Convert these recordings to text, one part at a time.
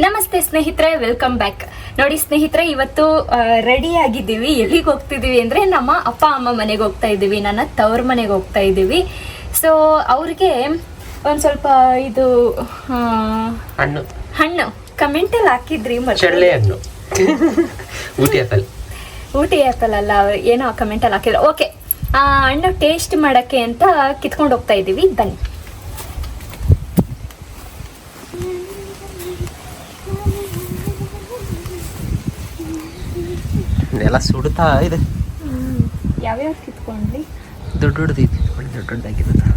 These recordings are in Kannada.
ನಮಸ್ತೆ ಸ್ನೇಹಿತರೆ, ವೆಲ್ಕಮ್ ಬ್ಯಾಕ್. ನೋಡಿ ಸ್ನೇಹಿತರೆ, ಇವತ್ತು ರೆಡಿ ಆಗಿದ್ದೀವಿ. ಎಲ್ಲಿಗೆ ಹೋಗ್ತಿದ್ದೀವಿ ಅಂದರೆ ನಮ್ಮ ಅಪ್ಪ ಅಮ್ಮ ಮನೆಗೆ ಹೋಗ್ತಾ ಇದ್ದೀವಿ. ನನ್ನ ತವ್ರ ಮನೆಗೆ ಹೋಗ್ತಾ ಇದ್ದೀವಿ. ಸೊ ಅವ್ರಿಗೆ ಒಂದು ಸ್ವಲ್ಪ ಇದು ಹಣ್ಣು ಕಮೆಂಟಲ್ಲಿ ಹಾಕಿದ್ರಿ, ಊಟಿ ಆ್ಯಪಲ್ ಅಲ್ಲ, ಏನೋ ಕಮೆಂಟಲ್ಲಿ ಹಾಕಿದ್ರು. ಓಕೆ, ಹಣ್ಣು ಟೇಸ್ಟ್ ಮಾಡೋಕ್ಕೆ ಅಂತ ಕಿತ್ಕೊಂಡು ಹೋಗ್ತಾ ಇದ್ದೀವಿ. ಬನ್ನಿ. ಎಲ್ಲ ಸುಡ್ತಾ ಇದೆ. ಯಾವ್ಯಾವ ಕಿತ್ಕೊಂಡ್ಲಿ? ದೊಡ್ಡದಾಗಿರುತ್ತೆ.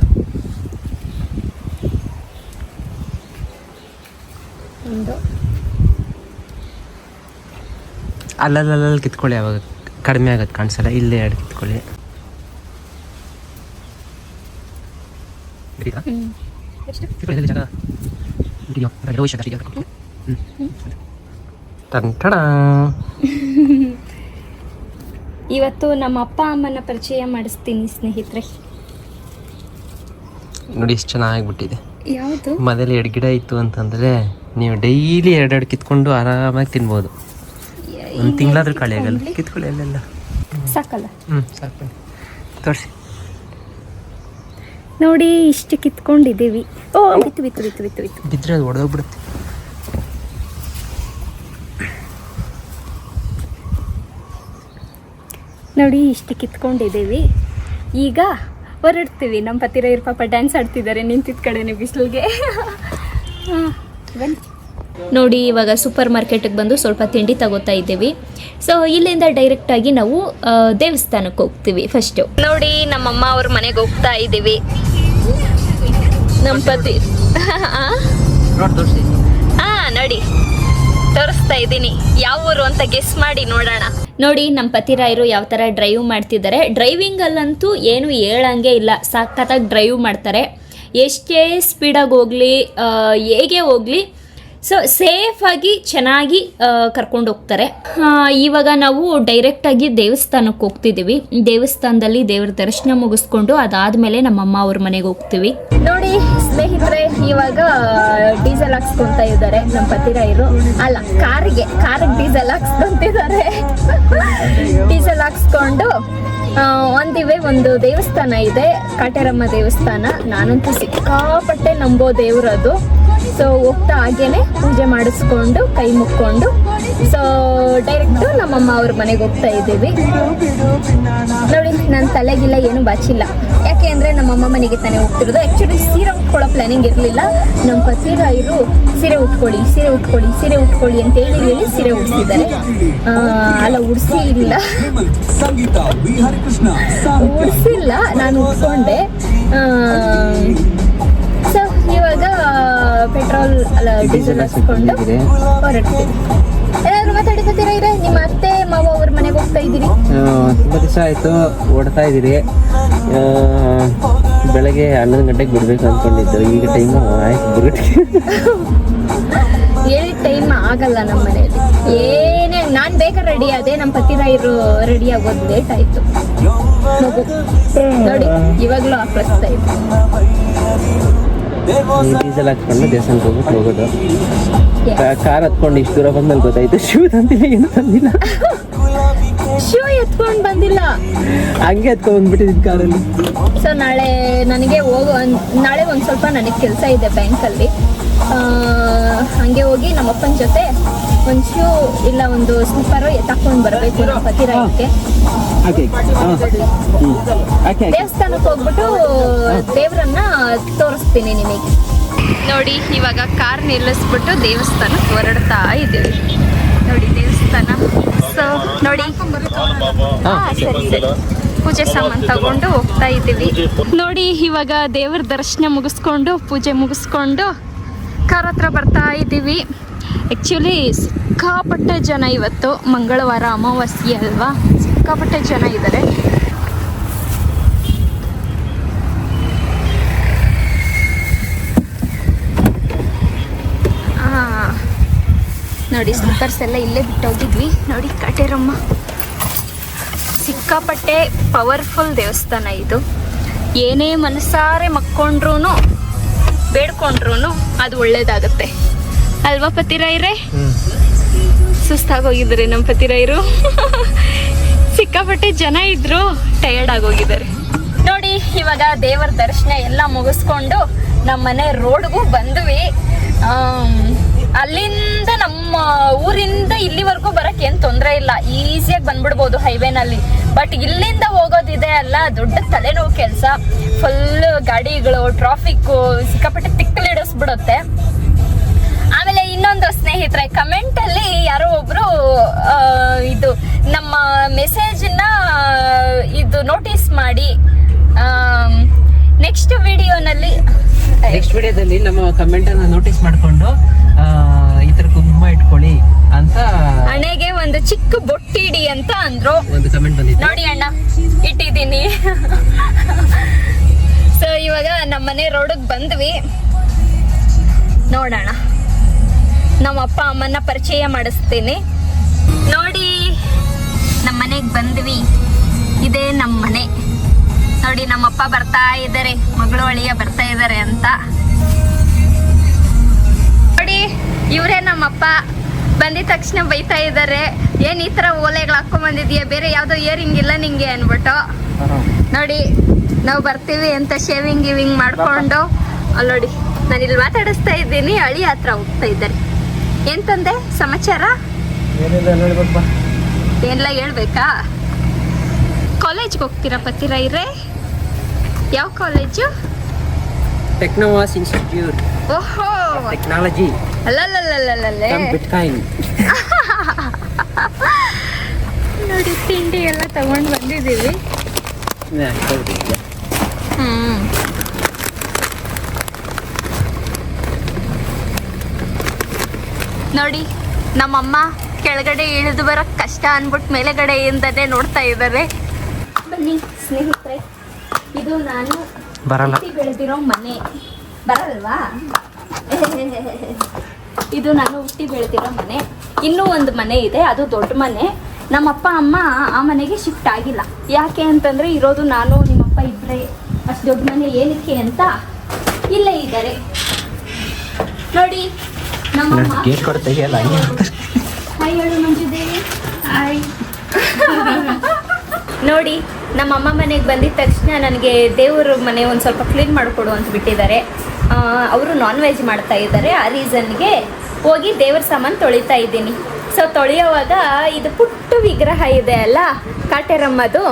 ಅಲ್ಲಲ್ಲಿ ಕಿತ್ಕೊಳ್ಳಿ, ಯಾವಾಗ ಕಡಿಮೆ ಆಗತ್ತೆ ಕಾಣಿಸಲ್ಲ. ಇಲ್ಲೇ ಎರಡು ಕಿತ್ಕೊಳ್ಳಿ. ಇವತ್ತು ನಮ್ಮ ಅಪ್ಪ ಅಮ್ಮನ ಪರಿಚಯ ಮಾಡಿಸ್ತೀನಿ ಸ್ನೇಹಿತರೆ. ನೋಡಿ ಎಷ್ಟು ಚೆನ್ನಾಗಿಬಿಟ್ಟಿದೆ. ಯಾವುದು? ಮೊದಲು 2 ಗಿಡ ಇತ್ತು ಅಂತಂದ್ರೆ ನೀವು ಡೈಲಿ 2 ಕಿತ್ಕೊಂಡು ಆರಾಮಾಗಿ ತಿನ್ಬೋದು. ಒಂದು ತಿಂಗಳಾದ್ರೂ ಖಾಲಿ ಆಗಲ್ಲ. ಕಿತ್ಕೊಳ್ಳಿ ಅಲ್ಲೆಲ್ಲ. ಸಾಕಲ್ಲ? ಸಾಕು. ತೋರಿಸಿ. ನೋಡಿ ಇಷ್ಟು ಕಿತ್ಕೊಂಡಿದ್ದೀವಿ. ಓ, ಬಿದ್ದರೆ ಅದು ಹೊಡೆದೋಗ್ಬಿಡುತ್ತೆ. ನೋಡಿ ಇಷ್ಟು ಕಿತ್ಕೊಂಡಿದ್ದೀವಿ. ಈಗ ಹೊರಡ್ತೀವಿ. ನಮ್ಮ ಪತಿರ ಪಾಪ ಡ್ಯಾನ್ಸ್ ಆಡ್ತಿದ್ದಾರೆ ನಿಂತಿದ್ದ ಕಡೆನೆ ಬಿಸಿಲಿಗೆ. ಬನ್ನಿ. ನೋಡಿ, ಇವಾಗ ಸೂಪರ್ ಮಾರ್ಕೆಟಿಗೆ ಬಂದು ಸ್ವಲ್ಪ ತಿಂಡಿ ತಗೋತಾ ಇದ್ದೀವಿ. ಸೊ ಇಲ್ಲಿಂದ ಡೈರೆಕ್ಟಾಗಿ ನಾವು ದೇವಸ್ಥಾನಕ್ಕೆ ಹೋಗ್ತೀವಿ ಫಸ್ಟು. ನೋಡಿ, ನಮ್ಮಮ್ಮ ಅವ್ರ ಮನೆಗೆ ಹೋಗ್ತಾ ಇದ್ದೀವಿ. ನಮ್ಮ ಪತಿ ನೋಡಿ ತೋರಿಸ್ತಾ ಇದ್ದೀನಿ. ಯಾವ ಊರು ಅಂತ ಗೆಸ್ ಮಾಡಿ ನೋಡೋಣ. ನೋಡಿ, ನಮ್ಮ ಪತಿರಾಯರು ಯಾವ ಥರ ಡ್ರೈವ್ ಮಾಡ್ತಿದ್ದಾರೆ. ಡ್ರೈವಿಂಗಲ್ಲಂತೂ ಏನು ಹೇಳಂಗೆ ಇಲ್ಲ, ಸಖತ್ತಾಗಿ ಡ್ರೈವ್ ಮಾಡ್ತಾರೆ. ಎಷ್ಟೇ ಸ್ಪೀಡಾಗಿ ಹೋಗಲಿ, ಹೇಗೆ ಹೋಗಲಿ, ಸೊ ಸೇಫಾಗಿ ಚೆನ್ನಾಗಿ ಕರ್ಕೊಂಡು ಹೋಗ್ತಾರೆ. ಇವಾಗ ನಾವು ಡೈರೆಕ್ಟಾಗಿ ದೇವಸ್ಥಾನಕ್ಕೆ ಹೋಗ್ತಿದ್ದೀವಿ. ದೇವಸ್ಥಾನದಲ್ಲಿ ದೇವ್ರ ದರ್ಶನ ಮುಗಿಸ್ಕೊಂಡು ಅದಾದಮೇಲೆ ನಮ್ಮಮ್ಮ ಅವ್ರ ಮನೆಗೆ ಹೋಗ್ತೀವಿ. ನೋಡಿ ಸ್ನೇಹಿತರೆ, ಇವಾಗ ಡೀಸೆಲ್ ಹಾಕ್ಸ್ಕೊತಾ ಇದ್ದಾರೆ ನಮ್ಮ ಪತಿರಾಯರು. ಅಲ್ಲ, ಕಾರಿಗೆ ಡೀಸೆಲ್ ಹಾಕ್ಸ್ಕೊಂತಿದ್ದಾರೆ. ಡೀಸೆಲ್ ಹಾಕ್ಸ್ಕೊಂಡು ಒಂದಿವೆ ಒಂದು ದೇವಸ್ಥಾನ ಇದೆ, ಕಾಟೇರಮ್ಮ ದೇವಸ್ಥಾನ. ನಾನಂತೂ ಸಿಕ್ಕಾಪಟ್ಟೆ ನಂಬೋ ದೇವ್ರದು. ಸೊ ಹೋಗ್ತಾ ಹಾಗೇನೆ ಪೂಜೆ ಮಾಡಿಸ್ಕೊಂಡು ಕೈ ಮುಕ್ಕೊಂಡು ಸೊ ಡೈರೆಕ್ಟು ನಮ್ಮಮ್ಮ ಅವ್ರ ಮನೆಗೆ ಹೋಗ್ತಾ ಇದ್ದೀವಿ. ನೋಡಿ, ನನ್ನ ತಲೆಗಿಲ್ಲ ಏನು ಬಾಚಿಲ್ಲ. ಯಾಕೆ ಅಂದರೆ ನಮ್ಮಮ್ಮ ಮನೆಗೆ ತಾನೇ ಹೋಗ್ತಿರೋದು. ಆ್ಯಕ್ಚುಲಿ ಸೀರೆ ಉಟ್ಕೊಳ್ಳೋ ಪ್ಲಾನಿಂಗ್ ಇರಲಿಲ್ಲ. ನಮ್ಮ ಪತಿರಾಯರು ಸೀರೆ ಉಟ್ಕೊಳ್ಳಿ ಅಂತ ಹೇಳಿ ಸೀರೆ ಉಡ್ಸಿದ್ದಾರೆ. ಅಲ್ಲ, ಉಡ್ಸಿಲ್ಲ, ನಾನು ಉಟ್ಕೊಂಡೆ. ಸೊ ಇವಾಗ ಪೆಟ್ರೋಲ್ ಅಲ್ಲ ಡೀಸೆಲ್ ಹಾಕ್ಸ್ಕೊಂಡು ಹೊರಡ್ತೀವಿ. ಏನಾದ್ರು ಮಾತಾಡ್ಕೊತೀರಾ? ಇದೆ ನಿಮ್ಮ ಅತ್ತೆ ಮಾವ ಅವ್ರ ಮನೆಗೆ ಹೋಗ್ತಾ ಇದ್ದೀರಿ. ತುಂಬ ದಿವಸ ಆಯಿತು ಓಡ್ತಾ ಇದ್ದೀರಿ. ಬೆಳಗ್ಗೆ 11 ಗಂಟೆಗೆ ಬಿಡ್ಬೇಕು ಅಂದ್ಕೊಂಡಿದ್ದು. ಈಗ ಟೈಮು ಆಯ್ತು, ಹೇಳಿದ ಟೈಮ್ ಆಗಲ್ಲ ನಮ್ಮ ಮನೆಯಲ್ಲಿ. ಏನೇ ನಾನು ಬೇಗ ರೆಡಿ ಆದೆ, ನಮ್ಮ ಪತಿರಾಯರು ರೆಡಿ ಆಗೋದು ಲೇಟ್ ಆಯಿತು. ನೋಡಿ, ಇವಾಗಲೂ ಹಾಕ್ಲಿಸ್ತಾ ಇತ್ತು. ಡೀಸೆಲ್ ಹಾಕ್ಕೊಂಡು ದೇವಸ್ಥಾನಕ್ಕೆ ಹೋಗೋದು. ಕಾರ್ ಹತ್ಕೊಂಡು ಇಷ್ಟು ದೂರ ಬಂದ್ಮೇಲೆ ಗೊತ್ತಾಯ್ತು ಶೂ ತಂದಿಲ್ಲ, ಏನು ತಂದಿಲ್ಲ. ಶೂ ಎತ್ಕೊಂಡು ಬಂದಿಲ್ಲ, ಹಂಗೆ ಎತ್ಕೊಂಡು ಬಂದ್ಬಿಟ್ಟಿದ್ದೀನಿ ಕಾರಲ್ಲಿ. ಸೊ ನಾಳೆ ಒಂದು ಸ್ವಲ್ಪ ನನಗೆ ಕೆಲಸ ಇದೆ ಬ್ಯಾಂಕಲ್ಲಿ. ಹಾಗೆ ಹೋಗಿ ನಮ್ಮಪ್ಪನ ಜೊತೆ ಒಂದು ಶೂ ಇಲ್ಲ ಒಂದು ಸ್ಲಿಪ್ಪರು ತಕೊಂಡು ಬರಬೇಕು ನಮ್ಮ ಪತಿರಾಯಕ್ಕೆ. ದೇವಸ್ಥಾನಕ್ಕೆ ಹೋಗ್ಬಿಟ್ಟು ದೇವರನ್ನ ತೋರಿಸ್ತೀನಿ ನಿಮಗೆ. ನೋಡಿ, ಇವಾಗ ಕಾರ್ ನಿಲ್ಲಿಸ್ಬಿಟ್ಟು ದೇವಸ್ಥಾನಕ್ಕೆ ಹೊರಡ್ತಾ ಇದ್ದೀವಿ. ನೋಡಿ ದೇವಸ್ಥಾನ. ಸೊ ನೋಡಿ, ಸರಿ ಪೂಜೆ ಸಾಮಾನು ತಗೊಂಡು ಹೋಗ್ತಾ ಇದ್ದೀವಿ. ನೋಡಿ, ಇವಾಗ ದೇವ್ರ ದರ್ಶನ ಮುಗಿಸ್ಕೊಂಡು ಪೂಜೆ ಮುಗಿಸ್ಕೊಂಡು ಕಾರ್ ಹತ್ರ ಬರ್ತಾ ಇದ್ದೀವಿ. ಆ್ಯಕ್ಚುಲಿ ಸಿಕ್ಕಾಪಟ್ಟೆ ಜನ, ಇವತ್ತು ಮಂಗಳವಾರ ಅಮಾವಾಸ್ಯೆ ಅಲ್ವಾ, ಸಿಕ್ಕಾಪಟ್ಟೆ ಜನ ಇದ್ದಾರೆ. ನೋಡಿ, ಸ್ಲಿಪ್ಪರ್ಸ್ ಎಲ್ಲ ಇಲ್ಲೇ ಬಿಟ್ಟೋಗಿದ್ವಿ. ನೋಡಿ, ಕಾಟೇರಮ್ಮ ಸಿಕ್ಕಾಪಟ್ಟೆ ಪವರ್ಫುಲ್ ದೇವಸ್ಥಾನ ಇದು. ಏನೇ ಮನಸಾರೆ ಮಕ್ಕೊಂಡ್ರೂ ಬೇಡ್ಕೊಂಡ್ರೂ ಅದು ಒಳ್ಳೇದಾಗುತ್ತೆ. ಅಲ್ವಾ ಪತಿರಾಯ್ರೆ? ಸುಸ್ತಾಗೋಗಿದ್ದಾರೆ ನಮ್ಮ ಪತಿರಾಯರು. ಸಿಕ್ಕಾಪಟ್ಟೆ ಜನ ಇದ್ರು, ಟಯರ್ಡ್ ಆಗೋಗಿದ್ದಾರೆ. ನೋಡಿ ಇವಾಗ ದೇವರ ದರ್ಶನ ಎಲ್ಲ ಮುಗಿಸ್ಕೊಂಡು ನಮ್ಮ ಮನೆ ರೋಡ್ಗೂ ಬಂದ್ವಿ. ಅಲ್ಲಿಂದ ನಮ್ಮ ಊರಿಂದ ಇಲ್ಲಿವರೆಗೂ ಬರಕ್ಕೆ ಏನು ತೊಂದರೆ ಇಲ್ಲ, ಈಸಿಯಾಗಿ ಬಂದ್ಬಿಡ್ಬೋದು ಹೈವೇನಲ್ಲಿ. ಬಟ್ ಇಲ್ಲಿಂದ ಹೋಗೋದಿದೆ ಅಲ್ಲ, ದೊಡ್ಡ ತಲೆನೋವು ಕೆಲಸ. ಫುಲ್ ಗಾಡಿಗಳು, ಟ್ರಾಫಿಕ್ಕು ಸಿಕ್ಕಾಪಟ್ಟೆ ತಿಕ್ಕಲಿಡಿಸ್ಬಿಡುತ್ತೆ. ಆಮೇಲೆ ಇನ್ನೊಂದು ಸ್ನೇಹಿತರೆ, ಕಮೆಂಟ್ ಅಲ್ಲಿ ಯಾರೋ ಒಬ್ರು ಇದು ನಮ್ಮ ಮೆಸೇಜ್ನ ಇದು ನೋಟಿಸ್ ಮಾಡಿ ನೆಕ್ಸ್ಟ್ ವಿಡಿಯೋದಲ್ಲಿ ನಮ್ಮ ಕಮೆಂಟ್ ಅನ್ನ ನೋಟಿಸ್ ಮಾಡ್ಕೊಂಡು ಈ ತರ ಕುಂಕುಮ ಇಟ್ಕೊಳ್ಳಿ ಅಂತ, ಹಣೆಗೆ ಒಂದು ಚಿಕ್ಕ ಬೊಟ್ಟಿಡಿ ಅಂತ ಅಂದ್ರು. ಒಂದು ಕಮೆಂಟ್ ಬಂದಿತ್ತು ನೋಡಿ ಅಣ್ಣ, ಇಟ್ಟಿದ್ದೀನಿ. ಸೊ ಇವಾಗ ನಮ್ಮನೆ ರೋಡಿಗೆ ಬಂದ್ವಿ. ನೋಡೋಣ, ನಮ್ಮ ಅಪ್ಪ ಅಮ್ಮನ ಪರಿಚಯ ಮಾಡಿಸ್ತೀನಿ. ನೋಡಿ ನಮ್ಮ ಮನೆಗೆ ಬಂದ್ವಿ, ಇದೇ ನಮ್ಮ ಮನೆ. ನೋಡಿ ನಮ್ಮಪ್ಪ ಬರ್ತಾ ಇದ್ದಾರೆ, ಮಗಳು ಅಳಿಯ ಬರ್ತಾ ಇದ್ದಾರೆ ಅಂತ. ನೋಡಿ ಇವರೇ ನಮ್ಮಪ್ಪ. ಬಂದಿದ ತಕ್ಷಣ ಬೈತಾ ಇದ್ದಾರೆ, ಏನ್ ಈ ತರ ಓಲೆಗಳು ಹಾಕೊಂಡ್ ಬಂದಿದ್ಯಾ, ಬೇರೆ ಯಾವ್ದೋ ಇಯರಿಂಗ್ ಇಲ್ಲ ನಿಂಗೆ ಅನ್ಬಿಟ್ಟು. ನೋಡಿ ನಾವು ಬರ್ತೀವಿ ಅಂತ ಶೇವಿಂಗ್ ಗಿವಿಂಗ್ ಮಾಡ್ಕೊಂಡು, ಅಲ್ಲಿ ನೋಡಿ ನಾನು ಇಲ್ಲಿ ಮಾತಾಡಿಸ್ತಾ ಇದ್ದೀನಿ, ಅಳಿ ಹತ್ರ ಹೋಗ್ತಾ ಇದ್ದಾರೆ. ಏನ್ ತಂದೆ ಸಮಾಚಾರ? ಏನೆಲ್ಲ ಹೇಳ್ಬೇಕಾ? ಕಾಲೇಜ್ಗೆ ಹೋಗ್ತೀರಾ ಪತಿರಾಯ್ರೆ? ಯಾವ ಕಾಲೇಜು? ಟೆಕ್ನೋವಾಸ್ ಇನ್ಸ್ಟಿಟ್ಯೂಟ್. ಓಹೋ, ಟೆಕ್ನಾಲಜಿ. ಅಲ್ಲಲ್ಲಲ್ಲಲ್ಲೇ ನೋಡಿ ತಿಂಡಿ ಎಲ್ಲ ತಗೊಂಡು ಬಂದಿದ್ದೀವಿ. ನೋಡಿ ನಮ್ಮಮ್ಮ ಕೆಳಗಡೆ ಇಳಿದು ಬರಕ್ ಕಷ್ಟ ಅನ್ಬಿಟ್ಟು ಮೇಲೆಗಡೆಯಿಂದನೇ ನೋಡ್ತಾ ಇದ್ದಾರೆ. ಬನ್ನಿ ಸ್ನೇಹಿತರೆ, ಇದು ನಾನು ಬರಲ್ಲ ಬೆಳೆದಿರೋ ಮನೆ. ಬರಲ್ವಾ? ಇದು ನಾನು ಹುಟ್ಟಿ ಬೆಳೆದಿರೋ ಮನೆ. ಇನ್ನೂ ಒಂದು ಮನೆ ಇದೆ, ಅದು ದೊಡ್ಡ ಮನೆ. ನಮ್ಮಪ್ಪ ಅಮ್ಮ ಆ ಮನೆಗೆ ಶಿಫ್ಟ್ ಆಗಿಲ್ಲ. ಯಾಕೆ ಅಂತಂದ್ರೆ ಇರೋದು ನಾನು ನಿಮ್ಮಪ್ಪ ಇಬ್ಬರೇ. ಅಷ್ಟು ದೊಡ್ಡ ಮನೆ ಏನಕ್ಕೆ ಅಂತ ಇಲ್ಲೇ ಇದ್ದಾರೆ. ನೋಡಿ ನಮ್ಮಮ್ಮ. ಹಾಯ್ ಹೇಳು ಮಂಜುದೇವಿ. ಹಾಯ್. ನೋಡಿ ನಮ್ಮಮ್ಮ ಮನೆಗೆ ಬಂದಿದ ತಕ್ಷಣ ನನಗೆ ದೇವ್ರ ಮನೆ ಒಂದು ಸ್ವಲ್ಪ ಕ್ಲೀನ್ ಮಾಡಿಕೊಡು ಅಂತ ಬಿಟ್ಟಿದ್ದಾರೆ. ಅವರು ನಾನ್ ವೆಜ್ ಮಾಡ್ತಾ ಇದ್ದಾರೆ. ಆ ರೀಸನ್ಗೆ ಹೋಗಿ ದೇವ್ರ ಸಾಮಾನು ತೊಳಿತಾ ಇದ್ದೀನಿ. ಸೊ ತೊಳೆಯೋವಾಗ ಇದು ಪುಟ್ಟ ವಿಗ್ರಹ ಇದೆ ಅಲ್ಲ, ಕಾಟೇರಮ್ಮದು.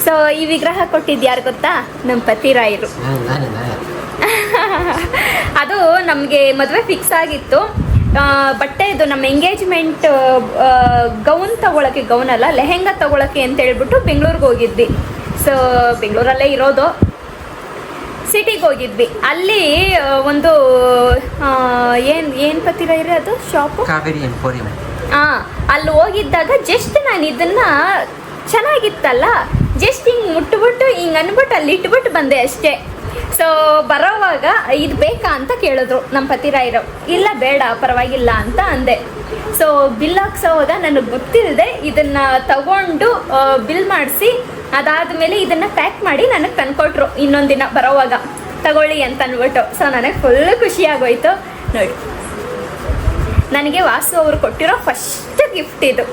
ಸೊ ಈ ವಿಗ್ರಹ ಕೊಟ್ಟಿದ್ದು ಯಾರು ಗೊತ್ತಾ? ನಮ್ಮ ಪತಿರಾಯರು. ಅದು ನಮಗೆ ಮದುವೆ ಫಿಕ್ಸ್ ಆಗಿತ್ತು. ಬಟ್ಟೆ ಇದು ನಮ್ಮ ಎಂಗೇಜ್ಮೆಂಟ್ ಗೌನ್ ತಗೊಳಕ್ಕೆ, ಗೌನ್ ಅಲ್ಲ ಲೆಹೆಂಗಾ ತಗೊಳಕ್ಕೆ ಅಂತ ಹೇಳ್ಬಿಟ್ಟು ಬೆಂಗಳೂರಿಗೆ ಹೋಗಿದ್ವಿ. ಸೊ ಬೆಂಗಳೂರಲ್ಲೇ ಇರೋದು, ಸಿಟಿಗೆ ಹೋಗಿದ್ವಿ. ಅಲ್ಲಿ ಒಂದು ಏನು ಪತಿರಾಯ್ರೆ ಅದು ಶಾಪು? ಕಾವೇರಿ ಎಂಪೋರಿಯಂ. ಅಲ್ಲಿ ಹೋಗಿದ್ದಾಗ ಜಸ್ಟ್ ನಾನು ಇದನ್ನ ಚೆನ್ನಾಗಿತ್ತಲ್ಲ, ಜಸ್ಟ್ ಹಿಂಗೆ ಮುಟ್ಬಿಟ್ಟು ಹಿಂಗೆ ಅಂದ್ಬಿಟ್ಟು ಅಲ್ಲಿ ಇಟ್ಬಿಟ್ಟು ಬಂದೆ ಅಷ್ಟೇ. ಸೊ ಬರೋವಾಗ ಇದು ಬೇಕಾ ಅಂತ ಕೇಳಿದ್ರು ನಮ್ಮ ಪತಿರಾಯರು. ಇಲ್ಲ ಬೇಡ ಪರವಾಗಿಲ್ಲ ಅಂತ ಅಂದೆ. ಸೊ ಬಿಲ್ ಹಾಕ್ಸೋವಾಗ ನನಗೆ ಗೊತ್ತಿಲ್ಲದೆ ಇದನ್ನು ತಗೊಂಡು ಬಿಲ್ ಮಾಡಿಸಿ, ಅದಾದಮೇಲೆ ಇದನ್ನು ಪ್ಯಾಕ್ ಮಾಡಿ ನನಗೆ ತಂದ್ಕೊಟ್ರು. ಇನ್ನೊಂದು ದಿನ ಬರೋವಾಗ ತಗೊಳ್ಳಿ ಅಂತ ಅಂದ್ಬಿಟ್ಟು. ಸೊ ನನಗೆ ಫುಲ್ ಖುಷಿಯಾಗೋಯ್ತು. ನೋಡಿ ನನಗೆ ವಾಸು ಅವರು ಕೊಟ್ಟಿರೋ ಫಸ್ಟ್ ಗಿಫ್ಟ್ ಇದು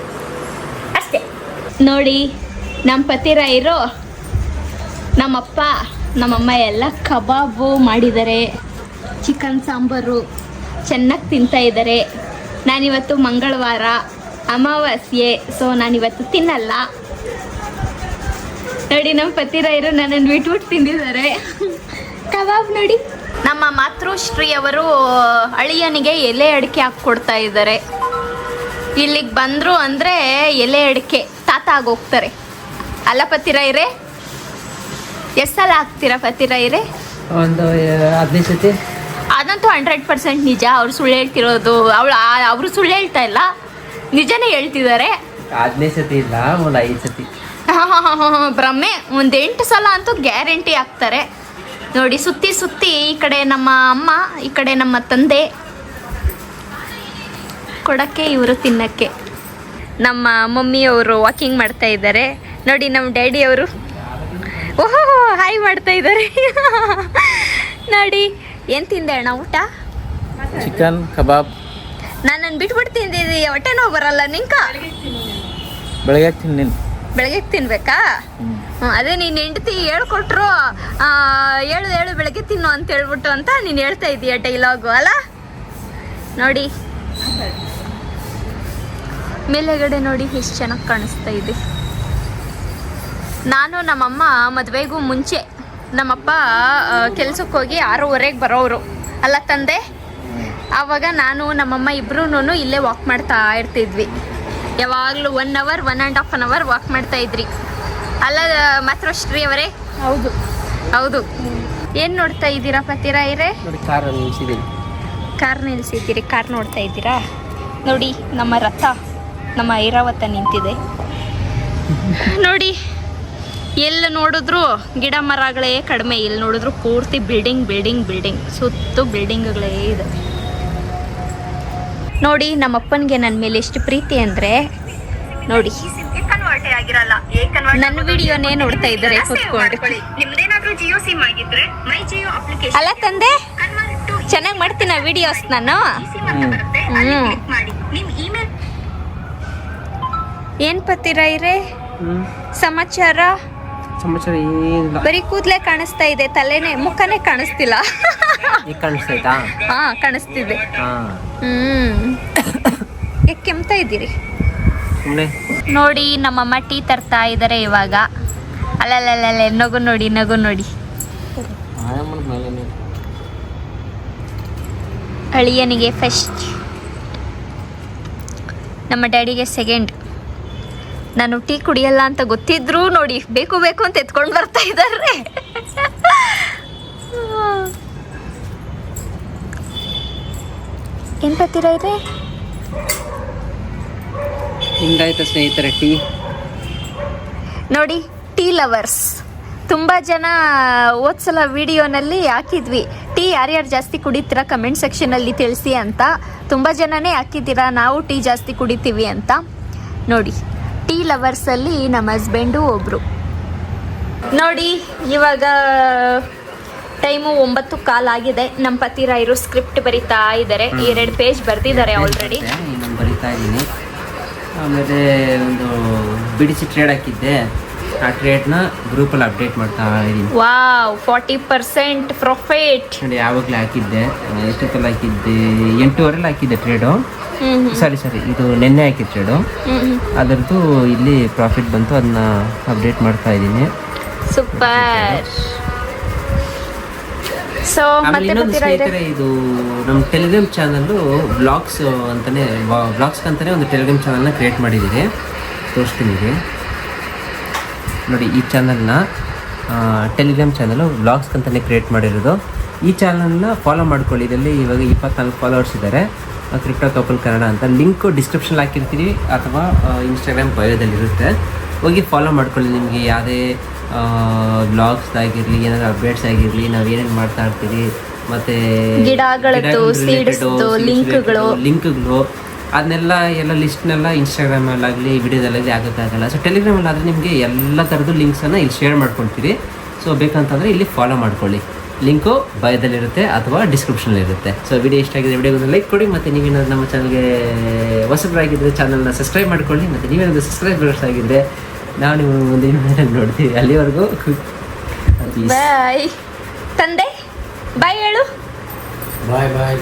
ಅಷ್ಟೇ. ನೋಡಿ ನಮ್ಮ ಪತಿರಾಯರು, ನಮ್ಮಪ್ಪ ನಮ್ಮಮ್ಮ ಎಲ್ಲ ಕಬಾಬು ಮಾಡಿದ್ದಾರೆ, ಚಿಕನ್ ಸಾಂಬಾರು ಚೆನ್ನಾಗಿ ತಿಂತಾ ಇದ್ದಾರೆ. ನಾನಿವತ್ತು ಮಂಗಳವಾರ ಅಮಾವಾಸ್ಯೆ, ಸೊ ನಾನಿವತ್ತು ತಿನ್ನಲ್ಲ. ನೋಡಿ ನಮ್ಮ ಪತಿರಾಯರು ನನ್ನನ್ನು ಬಿಟ್ಬಿಟ್ಟು ತಿಂದಿದ್ದಾರೆ ಕಬಾಬ್. ನೋಡಿ ನಮ್ಮ ಮಾತೃಶ್ರೀ ಅವರು ಅಳಿಯನಿಗೆ ಎಲೆ ಅಡಿಕೆ ಹಾಕ್ಕೊಡ್ತಾ ಇದ್ದಾರೆ. ಇಲ್ಲಿಗೆ ಬಂದರು ಅಂದರೆ ಎಲೆ ಅಡಿಕೆ ತಾತ ಆಗೋಗ್ತಾರೆ ಅಲ್ಲ ಪತಿರಾಯರೇ? ಎಷ್ಟು ಸಲ ಹಾಕ್ತೀರಾ ಪತಿರಾಯರೇ? ಒಂದು 15 ಸತಿ. ಅದಂತೂ 100% ನಿಜ. ಅವ್ರು ಸುಳ್ಳು ಹೇಳ್ತಿರೋದು, ಅವರು ಸುಳ್ಳು ಹೇಳ್ತಾ ಇಲ್ಲ, ನಿಜನೇ ಹೇಳ್ತಿದ್ದಾರೆ. 15 ಸತಿ ಇಲ್ಲ, ಒಂದು 5 ಸತಿ. ಭ್ರಮೆ. ಒಂದು 8 ಸಲ ಅಂತೂ ಗ್ಯಾರಂಟಿ ಹಾಕ್ತಾರೆ. ನೋಡಿ ಸುತ್ತಿ ಸುತ್ತಿ, ಈ ಕಡೆ ನಮ್ಮ ಅಮ್ಮ, ಈ ಕಡೆ ನಮ್ಮ ತಂದೆ ಕೊಡಕ್ಕೆ, ಇವರು ತಿನ್ನಕ್ಕೆ. ನಮ್ಮ ಮಮ್ಮಿಯವರು ವಾಕಿಂಗ್ ಮಾಡ್ತಾ ಇದ್ದಾರೆ. ನೋಡಿ ನಮ್ಮ ಡ್ಯಾಡಿ ಅವರು ಓಹೋ ಹಾಯ್ ಮಾಡ್ತಾ ಇದ್ದಾರೆ. ನೋಡಿ ಏನು ತಿಂದೆ ಅಣ್ಣ ಊಟ? ಚಿಕನ್ ಕಬಾಬ್. ನನ್ನನ್ನು ಬಿಟ್ಬಿಟ್ಟು ತಿಂದಿದ್ದೀಯ, ಹೊಟ್ಟೆ ನೋವು ಬರಲ್ಲ ನಿಂಕ? ಬೆಳಗ್ಗೆ ತಿನ್ನಿ. ಬೆಳಗ್ಗೆ ತಿನ್ಬೇಕಾ? ಅದೇ ನೀನು ಹೆಂಡತಿ ಹೇಳ್ಕೊಟ್ರು, ಹೇಳು ಬೆಳಗ್ಗೆ ತಿನ್ನು ಅಂತ ಹೇಳ್ಬಿಟ್ಟು ಅಂತ ನೀನು ಹೇಳ್ತಾ ಇದೀಯ ಡೈಲಾಗು ಅಲ್ಲ. ನೋಡಿ ಮೇಲೆಗಡೆ ನೋಡಿ ಎಷ್ಟು ಚೆನ್ನಾಗಿ ಕಾಣಿಸ್ತಾ ಇದೆ. ನಾನು ನಮ್ಮಮ್ಮ ಮದುವೆಗೂ ಮುಂಚೆ ನಮ್ಮಪ್ಪ ಕೆಲ್ಸಕ್ಕೆ ಹೋಗಿ 6:30ಗೆ ಬರೋರು ಅಲ್ಲ ತಂದೆ. ಆವಾಗ ನಾನು ನಮ್ಮಮ್ಮ ಇಬ್ರು ಇಲ್ಲೇ ವಾಕ್ ಮಾಡ್ತಾ ಇರ್ತಿದ್ವಿ. ಯಾವಾಗಲೂ 1 ಅವರ್ 1.5 ಅವರ್ ವಾಕ್ ಮಾಡ್ತಾ ಇದ್ರಿ ಅಲ್ಲ ಮಾತೃಶ್ರೀ ಅವರೇ? ಹೌದು ಹೌದು. ಏನು ನೋಡ್ತಾ ಇದ್ದೀರಾ ಪತಿರಾಯರೇ? ಕಾರ್ ನಿಲ್ಸಿದ್ದೀರಿ, ಕಾರ್ ನೋಡ್ತಾ ಇದ್ದೀರಾ? ನೋಡಿ ನಮ್ಮ ರಥ, ನಮ್ಮ ಐರಾವತ ನಿಂತಿದೆ ನೋಡಿ. ಎಲ್ಲ ನೋಡಿದ್ರು ಗಿಡ ಮರಗಳೇ ಕಡಿಮೆ, ಇಲ್ಲಿ ನೋಡಿದ್ರು ಪೂರ್ತಿ ಬಿಲ್ಡಿಂಗ್ ಸುತ್ತು ಬಿಲ್ಡಿಂಗ್ಗಳೇ ಇದೆ. ನೋಡಿ ನಮ್ಮಪ್ಪನಿಗೆ ನನ್ನ ಮೇಲೆ ಎಷ್ಟು ಪ್ರೀತಿ ಅಂದರೆ ನೋಡಿ, ನನ್ನ ವಿಡಿಯೋನೇ ನೋಡ್ತಾ ಇದ್ದಾರೆ ಕೂತ್ಕೊಂಡು. ಅಲ್ಲ ತಂದೆ, ಚೆನ್ನಾಗಿ ಮಾಡ್ತೀನ ವಿಡಿಯೋಸ್ ನಾನು. ಏನ್ ಪತಿರಾಯ್ರೆ ಸಮಾಚಾರ? ಏನಿಲ್ಲ, ಬರೀ ಕೂದಲೇ ಕಾಣಿಸ್ತಾ ಇದೆ, ತಲೆನೇ ಮುಖನೇ ಕಾಣಿಸ್ತಿಲ್ಲ. ಈಗ ಕಾಣಿಸ್ತೈತಾ? ಹಾ ಕಾಣಿಸ್ತಿದೆ. ಕೆಮ್ತಾ ಇದ್ದೀರಿ? ನೋಡಿ ನಮ್ಮಮ್ಮ ಟೀ ತರ್ತಾ ಇದ್ದಾರೆ ಇವಾಗ. ಅಲ್ಲಲ್ಲ ನಗು ನೋಡಿ. ಅಳಿಯನಿಗೆ ಫಸ್ಟ್, ನಮ್ಮ ಡ್ಯಾಡಿಗೆ ಸೆಕೆಂಡ್. ನಾನು ಟೀ ಕುಡಿಯಲ್ಲ ಅಂತ ಗೊತ್ತಿದ್ರು ನೋಡಿ ಬೇಕು ಅಂತ ಎತ್ಕೊಂಡು ಬರ್ತಾ ಇದ್ದಾರೆ. ಏನ್ ಪತ್ತೀರಾ ಇದೆ? ಹಿಂಗಾಯ್ತು ಸ್ನೇಹಿತರೆ ಟೀ. ನೋಡಿ ಟೀ ಲವರ್ಸ್ ತುಂಬ ಜನ ಹೋದ್ಸಲ ವಿಡಿಯೋನಲ್ಲಿ ಹಾಕಿದ್ವಿ, ಟೀ ಯಾರ್ಯಾರು ಜಾಸ್ತಿ ಕುಡಿತೀರಾ ಕಮೆಂಟ್ ಸೆಕ್ಷನಲ್ಲಿ ತಿಳಿಸಿ ಅಂತ. ತುಂಬ ಜನನೇ ಹಾಕಿದ್ದೀರಾ ನಾವು ಟೀ ಜಾಸ್ತಿ ಕುಡಿತೀವಿ ಅಂತ. ನೋಡಿ ಟೀ ಲವರ್ಸಲ್ಲಿ ನಮ್ಮ ಹಸ್ಬೆಂಡು ಒಬ್ಬರು. ನೋಡಿ ಇವಾಗ ಟೈಮು 9:15 ಆಗಿದೆ. ನಮ್ಮ ಪತಿರಾಯರು ಸ್ಕ್ರಿಪ್ಟ್ ಬರಿತಾ ಇದ್ದಾರೆ. 2 ಪೇಜ್ ಬರೆದಿದ್ದಾರೆ ಆಲ್ರೆಡಿ. ಬರಿತಾ ಇದ್ದೀನಿ. ಆಮೇಲೆ ಒಂದು ಬಿಡಿಸಿ ಟ್ರೇಡ್ ಹಾಕಿದ್ದೆ, ಆ ಟ್ರೇಡ್ನ ಗ್ರೂಪಲ್ಲಿ ಅಪ್ಡೇಟ್ ಮಾಡ್ತಾ ಇದ್ದೀನಿ. Wow, 40% profit. ನೋಡಿ ಯಾವಾಗಲೇ ಹಾಕಿದ್ದೆ, ಎಷ್ಟೊತ್ತಲ್ಲಿ ಹಾಕಿದ್ದೆ? 8:15 ಹಾಕಿದ್ದೆ ಟ್ರೇಡು. ಸರಿ ಇದು ನೆನ್ನೆ ಹಾಕಿದ ಟ್ರೇಡು. ಅದರದ್ದು ಇಲ್ಲಿ ಪ್ರಾಫಿಟ್ ಬಂತು, ಅದನ್ನ ಅಪ್ಡೇಟ್ ಮಾಡ್ತಾ ಇದ್ದೀನಿ. ಸೂಪರ್. ಸೊ ಮತ್ತೆ ಸ್ನೇಹಿತರೆ, ಇದು ನಮ್ಮ ಟೆಲಿಗ್ರಾಮ್ ಚಾನಲ್ಲು ಬ್ಲಾಗ್ಸ್ ಅಂತಾನೆ, ಬ್ಲಾಗ್ಸ್ಗಂತಾನೆ ಒಂದು ಟೆಲಿಗ್ರಾಮ್ ಚಾನಲ್ನ ಕ್ರಿಯೇಟ್ ಮಾಡಿದ್ದೀರಿ. ತೋರಿಸ್ತೀನಿ ನೋಡಿ. ಈ ಚಾನಲ್ನ ಟೆಲಿಗ್ರಾಮ್ ಚಾನಲು ಬ್ಲಾಗ್ಸ್ಗಂತಾನೆ ಕ್ರಿಯೇಟ್ ಮಾಡಿರೋದು. ಈ ಚಾನಲ್ನ ಫಾಲೋ ಮಾಡ್ಕೊಳ್ಳಿ. ಇದರಲ್ಲಿ ಇವಾಗ 24 ಫಾಲೋವರ್ಸ್ ಇದ್ದಾರೆ. ಕ್ರಿಪ್ಟೋ ಕಪಲ್ ಕನ್ನಡ ಅಂತ ಲಿಂಕು ಡಿಸ್ಕ್ರಿಪ್ಷನ್ ಹಾಕಿರ್ತೀವಿ ಅಥವಾ ಇನ್ಸ್ಟಾಗ್ರಾಮ್ ಬಯೋದಲ್ಲಿರುತ್ತೆ, ಹೋಗಿ ಫಾಲೋ ಮಾಡ್ಕೊಳ್ಳಿ. ನಿಮಗೆ ಯಾವುದೇ ಬ್ಲಾಗ್ಸ್ ಆಗಿರಲಿ, ಏನಾದರೂ ಅಪ್ಡೇಟ್ಸ್ ಆಗಿರಲಿ, ನಾವು ಏನೇನು ಮಾಡ್ತಾ ಇರ್ತೀವಿ, ಮತ್ತು ಲಿಂಕ್ಗಳು ಅದನ್ನೆಲ್ಲ ಲಿಸ್ಟ್ನೆಲ್ಲ ಇನ್ಸ್ಟಾಗ್ರಾಮಲ್ಲಾಗಲಿ ವಿಡಿಯೋದಲ್ಲಾಗಲಿ ಆಗೋಕ್ಕಾಗಲ್ಲ. ಸೊ ಟೆಲಿಗ್ರಾಮಲ್ಲಿ ಆದರೆ ನಿಮಗೆ ಎಲ್ಲ ಥರದ್ದು ಲಿಂಕ್ಸನ್ನು ಇಲ್ಲಿ ಶೇರ್ ಮಾಡ್ಕೊಳ್ತೀವಿ. ಸೊ ಬೇಕಂತಂದರೆ ಇಲ್ಲಿ ಫಾಲೋ ಮಾಡ್ಕೊಳ್ಳಿ. ಲಿಂಕು ಬಯೋದಲ್ಲಿರುತ್ತೆ ಅಥವಾ ಡಿಸ್ಕ್ರಿಪ್ಷನಲ್ಲಿರುತ್ತೆ. ಸೊ ವಿಡಿಯೋ ಇಷ್ಟ ಆಗಿದೆ, ವಿಡಿಯೋಗೊಂದು ಲೈಕ್ ಕೊಡಿ. ಮತ್ತು ನೀವೇನಾದ್ರು ನಮ್ಮ ಚಾನಲ್ಗೆ ಹೊಸಬರಾಗಿದ್ದರೆ ಚಾನಲ್ನ ಸಬ್ಸ್ಕ್ರೈಬ್ ಮಾಡ್ಕೊಳ್ಳಿ. ಮತ್ತು ನೀವೇನಾದರೂ ಸಬ್ಸ್ಕ್ರೈಬರ್ಸ್ ಆಗಿದ್ದರೆ ನಾವು ನೀವು ಮುಂದಿನ ನೋಡ್ತೀವಿ. ಅಲ್ಲಿವರೆಗೂ ಬಾಯ್. ತಂದೆ ಬಾಯ್ ಹೇಳು. ಬಾಯ್.